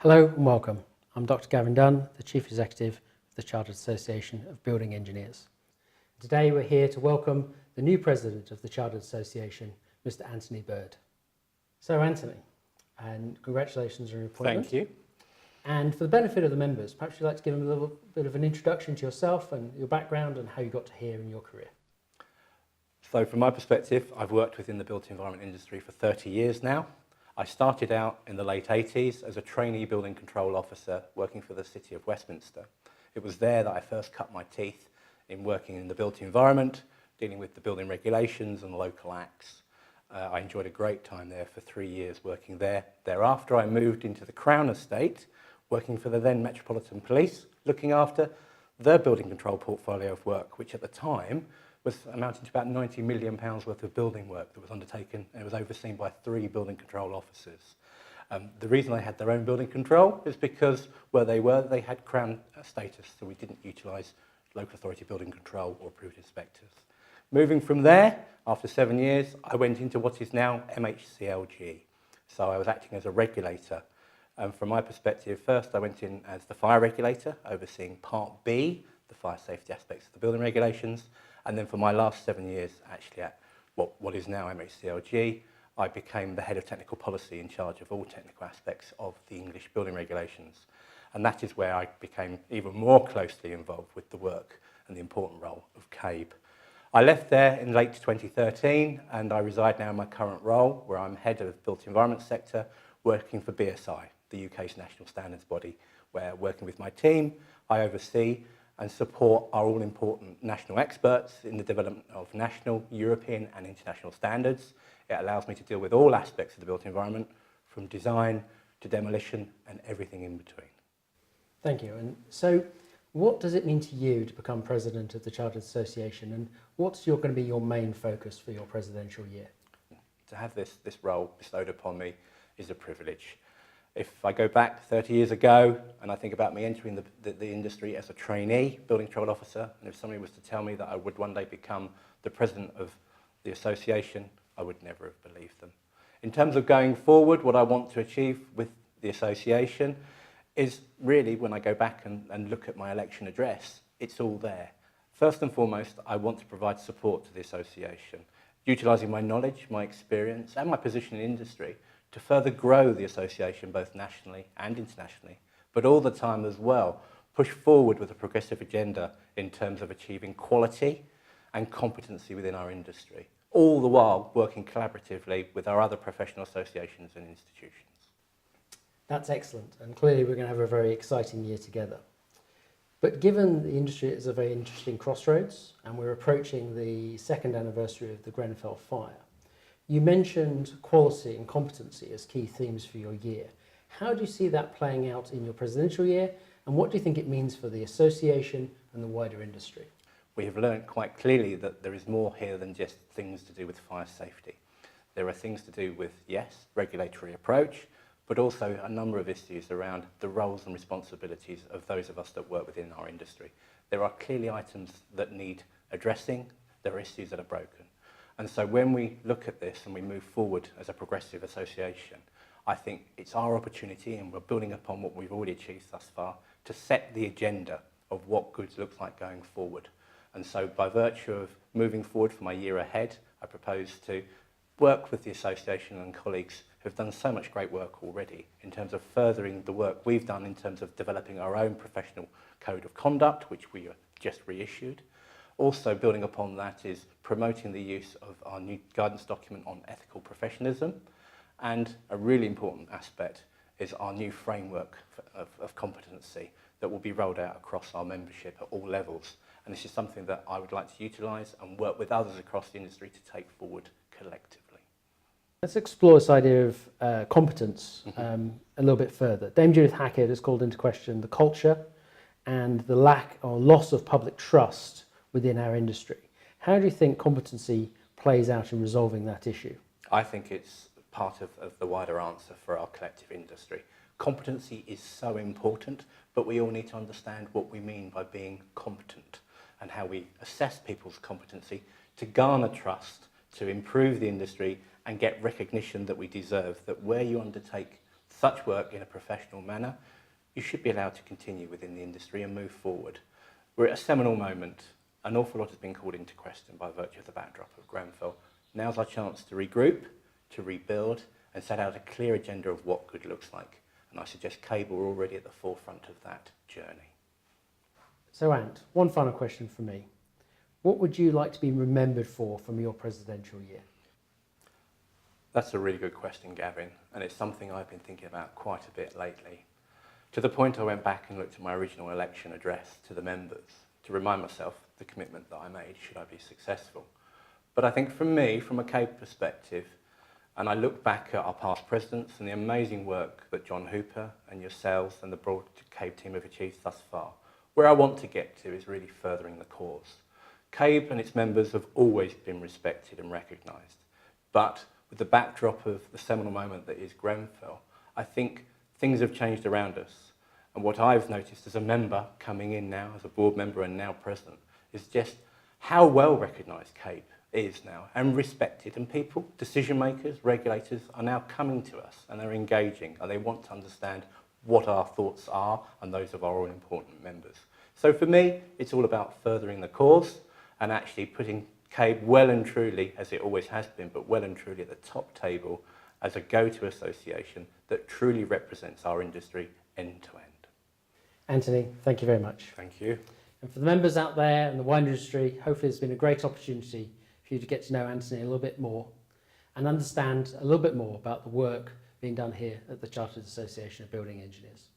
Hello and welcome. I'm Dr. Gavin Dunn, the Chief Executive of the Chartered Association of Building Engineers. Today we're here to welcome the new President of the Chartered Association, Mr. Anthony Burd. So Anthony, and congratulations on your appointment. Thank you. And for the benefit of the members, perhaps you'd like to give them a little bit of an introduction to yourself and your background and how you got to here in your career. So from my perspective, I've worked within the built environment industry for 30 years now. I started out in the late 80s as a trainee building control officer working for the City of Westminster. It was there that I first cut my teeth in working in the built environment, dealing with the building regulations and local acts. I enjoyed a great time there for 3 years working there. Thereafter, I moved into the Crown Estate, working for the then Metropolitan Police, looking after their building control portfolio of work, which at the time was amounting to about £90 million worth of building work that was undertaken, and it was overseen by 3 building control officers. The reason they had their own building control is because where they were, they had Crown status, so we didn't utilise local authority building control or approved inspectors. Moving from there, after 7 years, I went into what is now MHCLG. So I was acting as a regulator. From my perspective, first I went in as the fire regulator, overseeing Part B, the fire safety aspects of the building regulations. And then for my last 7 years, actually at what is now MHCLG, I became the head of technical policy in charge of all technical aspects of the English building regulations. And that is where I became even more closely involved with the work and the important role of CABE. I left there in late 2013 and I reside now in my current role where I'm head of the built environment sector working for BSI, the UK's national standards body, where working with my team, I oversee and support our all-important national experts in the development of national, European and international standards. It allows me to deal with all aspects of the built environment, from design to demolition and everything in between. Thank you. And so what does it mean to you to become President of the Chartered Association, and what's going to be your main focus for your presidential year? To have this role bestowed upon me is a privilege. If I go back 30 years ago and I think about me entering the industry as a trainee building control officer, and if somebody was to tell me that I would one day become the president of the association, I would never have believed them. In terms of going forward, what I want to achieve with the association is really, when I go back and look at my election address, it's all there. First and foremost, I want to provide support to the association, utilising my knowledge, my experience and my position in industry to further grow the association both nationally and internationally, but all the time as well, push forward with a progressive agenda in terms of achieving quality and competency within our industry, all the while working collaboratively with our other professional associations and institutions. That's excellent, and clearly we're going to have a very exciting year together. But given the industry is a very interesting crossroads, and we're approaching the 2nd anniversary of the Grenfell fire, you mentioned quality and competency as key themes for your year. How do you see that playing out in your presidential year, and what do you think it means for the association and the wider industry? We have learned quite clearly that there is more here than just things to do with fire safety. There are things to do with, yes, regulatory approach, but also a number of issues around the roles and responsibilities of those of us that work within our industry. There are clearly items that need addressing, there are issues that are broken. And so when we look at this and we move forward as a progressive association, I think it's our opportunity, and we're building upon what we've already achieved thus far, to set the agenda of what good looks like going forward. And so by virtue of moving forward for my year ahead, I propose to work with the association and colleagues who have done so much great work already in terms of furthering the work we've done in terms of developing our own professional code of conduct, which we just reissued. Also building upon that is promoting the use of our new guidance document on ethical professionalism, and a really important aspect is our new framework of competency that will be rolled out across our membership at all levels. And this is something that I would like to utilise and work with others across the industry to take forward collectively. Let's explore this idea of competence a little bit further. Dame Judith Hackett has called into question the culture and the lack or loss of public trust within our industry. How do you think competency plays out in resolving that issue? I think it's part of the wider answer for our collective industry. Competency is so important, but we all need to understand what we mean by being competent and how we assess people's competency to garner trust, to improve the industry and get recognition that we deserve, that where you undertake such work in a professional manner, you should be allowed to continue within the industry and move forward. We're at a seminal moment. An awful lot has been called into question by virtue of the backdrop of Grenfell. Now's our chance to regroup, to rebuild, and set out a clear agenda of what good looks like. And I suggest CABE are already at the forefront of that journey. So Ant, one final question from me. What would you like to be remembered for from your presidential year? That's a really good question, Gavin, and it's something I've been thinking about quite a bit lately. To the point I went back and looked at my original election address to the members to remind myself the commitment that I made should I be successful. But I think for me, from a CABE perspective, and I look back at our past presidents and the amazing work that John Hooper and yourselves and the broad CABE team have achieved thus far, where I want to get to is really furthering the cause. CABE and its members have always been respected and recognised, but with the backdrop of the seminal moment that is Grenfell, I think things have changed around us. And what I've noticed as a member coming in now, as a board member and now president, is just how well recognised CABE is now and respected. And people, decision makers, regulators, are now coming to us and they're engaging and they want to understand what our thoughts are and those of our all important members. So for me, it's all about furthering the cause and actually putting CABE well and truly, as it always has been, but well and truly at the top table as a go-to association that truly represents our industry end to end. Anthony, thank you very much. Thank you. And for the members out there in the wine industry, hopefully it's been a great opportunity for you to get to know Anthony a little bit more and understand a little bit more about the work being done here at the Chartered Association of Building Engineers.